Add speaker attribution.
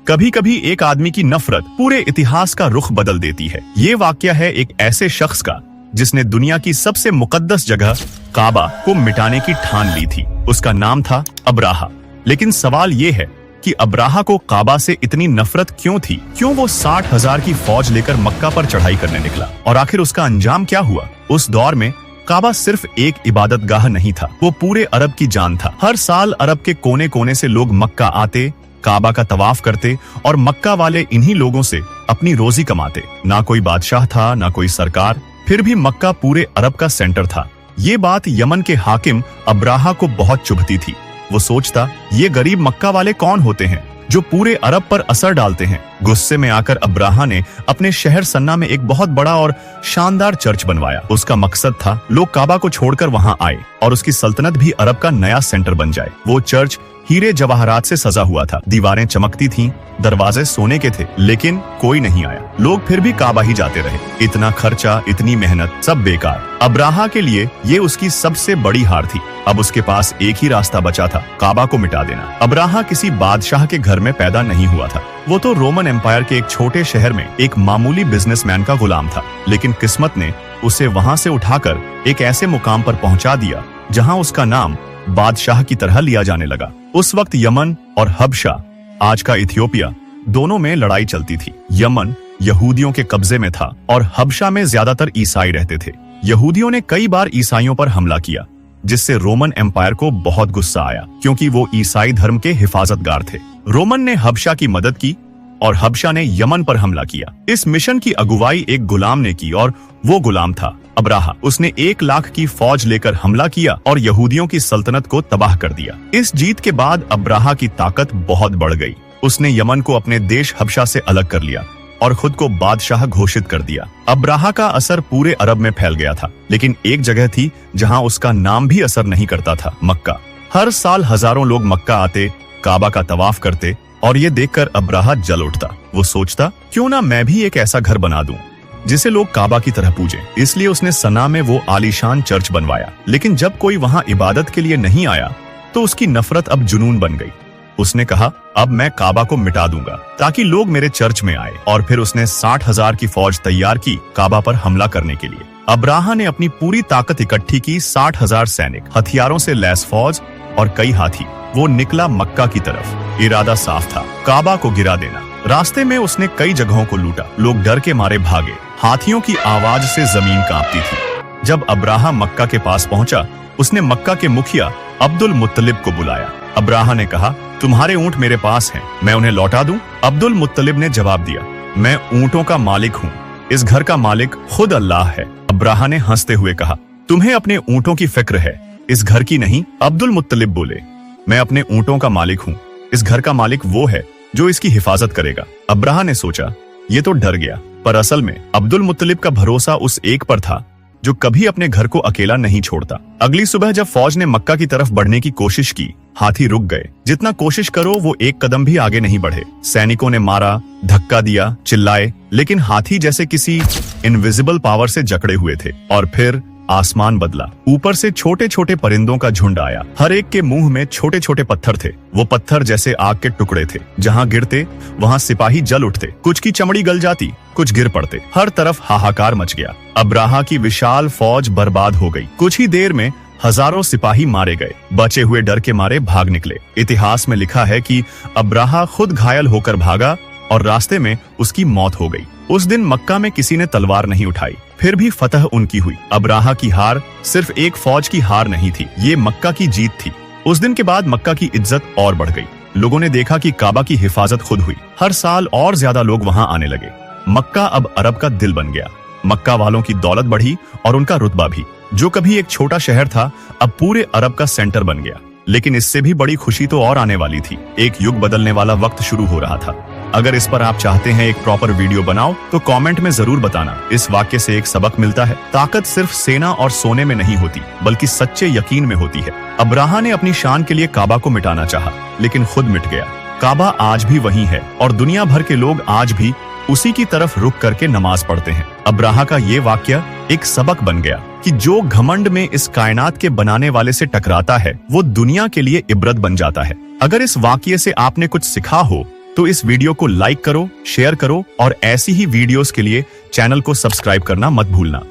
Speaker 1: कभी कभी एक आदमी की नफरत पूरे इतिहास का रुख बदल देती है। ये वाकया है एक ऐसे शख्स का जिसने दुनिया की सबसे मुकद्दस जगह काबा को मिटाने की ठान ली थी। उसका नाम था अब्राहा। लेकिन सवाल ये है कि अब्राहा को काबा से इतनी नफरत क्यों थी? क्यों वो 60,000 की फौज लेकर मक्का पर चढ़ाई करने निकला? और आखिर उसका अंजाम क्या हुआ? उस दौर में काबा सिर्फ एक इबादतगाह नहीं था, वो पूरे अरब की जान था। हर साल अरब के कोने कोने से लोग मक्का आते, काबा का तवाफ करते और मक्का वाले इन्हीं लोगों से अपनी रोजी कमाते। ना कोई बादशाह था, ना कोई सरकार, फिर भी मक्का पूरे अरब का सेंटर था। ये बात यमन के हाकिम अब्राहा को बहुत चुभती थी। वो सोचता, ये गरीब मक्का वाले कौन होते हैं जो पूरे अरब पर असर डालते हैं। गुस्से में आकर अब्राहा ने अपने शहर सन्ना में एक बहुत बड़ा और शानदार चर्च बनवाया। उसका मकसद था लोग काबा को छोड़कर वहां आए और उसकी सल्तनत भी अरब का नया सेंटर बन जाए। वो चर्च हीरे जवाहरात से सजा हुआ था, दीवारें चमकती थीं, दरवाजे सोने के थे, लेकिन कोई नहीं आया। लोग फिर भी काबा ही जाते रहे। इतना खर्चा, इतनी मेहनत, सब बेकार। अब्राहा के लिए ये उसकी सबसे बड़ी हार थी। अब उसके पास एक ही रास्ता बचा था, काबा को मिटा देना। अब्राहा किसी बादशाह के घर में पैदा नहीं हुआ था। वो तो रोमन एम्पायर के एक छोटे शहर में एक मामूली बिजनेसमैन का गुलाम था। लेकिन किस्मत ने उसे वहां से उठाकर एक ऐसे मुकाम पर पहुंचा दिया जहां उसका नाम बादशाह की तरह लिया जाने लगा। उस वक्त यमन और हबशा, आज का इथियोपिया, दोनों में लड़ाई चलती थी। यमन यहूदियों के कब्जे में था और हबशा में ज्यादातर ईसाई रहते थे। यहूदियों ने कई बार ईसाइयों पर हमला किया, जिससे रोमन एम्पायर को बहुत गुस्सा आया, क्योंकि वो ईसाई धर्म के हिफाजतगार थे। रोमन ने हबशा की मदद की और हबशा ने यमन पर हमला किया। इस मिशन की अगुवाई एक गुलाम ने की और वो गुलाम था अब्राहा। उसने 1 लाख की फौज लेकर हमला किया और यहूदियों की सल्तनत को तबाह कर दिया। इस जीत के बाद अब्राहा की ताकत बहुत बढ़ गई। उसने यमन को अपने देश हबशा से अलग कर लिया और खुद को बादशाह घोषित कर दिया। अब्राहा का असर पूरे अरब में फैल गया था, लेकिन एक जगह थी जहां उसका नाम भी असर नहीं करता था, मक्का। हर साल हजारों लोग मक्का आते, काबा का तवाफ करते और ये देखकर अब्राहा जल उठता। वो सोचता, क्यों ना मैं भी एक ऐसा घर बना दूं जिसे लोग काबा की तरह पूजें। इसलिए उसने सना में वो आलीशान चर्च बनवाया। लेकिन जब कोई वहां इबादत के लिए नहीं आया तो उसकी नफरत अब जुनून बन गई। उसने कहा, अब मैं काबा को मिटा दूंगा ताकि लोग मेरे चर्च में आए। और फिर उसने 60,000 की फौज तैयार की काबा पर हमला करने के लिए। अब्राहा ने अपनी पूरी ताकत इकट्ठी की, 60,000 सैनिक, हथियारों से लैस फौज और कई हाथी। वो निकला मक्का की तरफ। इरादा साफ था, काबा को गिरा देना। रास्ते में उसने कई जगहों को लूटा। लोग डर के मारे भागे। हाथियों की आवाज से जमीन कांपती थी। जब अब्राहा मक्का के पास पहुंचा, उसने मक्का के मुखिया अब्दुल मुत्तलिब को बुलाया। अब्राहा ने कहा, तुम्हारे ऊंट मेरे पास हैं, मैं उन्हें लौटा दूं? अब्दुल मुत्तलिब ने जवाब दिया, मैं ऊंटों का मालिक हूँ, इस घर का मालिक खुद अल्लाह है। अब्राहा ने हंसते हुए कहा, तुम्हें अपने ऊंटों की फिक्र है, इस घर की नहीं। अब्दुल मुत्तलिब बोले, मैं अपने ऊंटों का मालिक हूँ, इस घर का मालिक वो है जो इसकी हिफाजत करेगा। अब्राहा ने सोचा, ये तो डर गया, पर असल में अब्दुल मुत्तलिब का भरोसा उस एक पर था जो कभी अपने घर को अकेला नहीं छोड़ता। अगली सुबह जब फौज ने मक्का की तरफ बढ़ने की कोशिश की, हाथी रुक गए। जितना कोशिश करो वो एक कदम भी आगे नहीं बढ़े। सैनिकों ने मारा, धक्का दिया, चिल्लाए, लेकिन हाथी जैसे किसी इनविजिबल पावर से जकड़े हुए थे। और फिर आसमान बदला। ऊपर से छोटे छोटे परिंदों का झुंड आया। हर एक के मुंह में छोटे छोटे पत्थर थे। वो पत्थर जैसे आग के टुकड़े थे। जहां गिरते वहां सिपाही जल उठते। कुछ की चमड़ी गल जाती, कुछ गिर पड़ते। हर तरफ हाहाकार मच गया। अब्राहा की विशाल फौज बर्बाद हो गई। कुछ ही देर में हजारों सिपाही मारे गए। बचे हुए डर के मारे भाग निकले। इतिहास में लिखा है कि अब्राहा खुद घायल होकर भागा और रास्ते में उसकी मौत हो गई। उस दिन मक्का में किसी ने तलवार नहीं उठाई, फिर भी फतह उनकी हुई। अब्राहा की हार सिर्फ एक फौज की हार नहीं थी, ये मक्का की जीत थी। उस दिन के बाद मक्का की इज्जत और बढ़ गई। लोगों ने देखा कि काबा की हिफाजत खुद हुई। हर साल और ज्यादा लोग वहां आने लगे। मक्का अब अरब का दिल बन गया। मक्का वालों की दौलत बढ़ी और उनका रुतबा भी। जो कभी एक छोटा शहर था, अब पूरे अरब का सेंटर बन गया। लेकिन इससे भी बड़ी खुशी तो और आने वाली थी। एक युग बदलने वाला वक्त शुरू हो रहा था। अगर इस पर आप चाहते हैं एक प्रॉपर वीडियो बनाओ तो कमेंट में जरूर बताना। इस वाक्य से एक सबक मिलता है, ताकत सिर्फ सेना और सोने में नहीं होती, बल्कि सच्चे यकीन में होती है। अब्राहा ने अपनी शान के लिए काबा को मिटाना चाहा, लेकिन खुद मिट गया। काबा आज भी वही है और दुनिया भर के लोग आज भी उसी की तरफ रुक करके नमाज पढ़ते हैं। अब्राहा का ये वाक्य एक सबक बन गया कि जो घमंड में इस कायनात के बनाने वाले से टकराता है, वो दुनिया के लिए इबरत बन जाता है। अगर इस वाक्य से आपने कुछ सीखा हो तो इस वीडियो को लाइक करो, शेयर करो और ऐसी ही वीडियोस के लिए चैनल को सब्सक्राइब करना मत भूलना।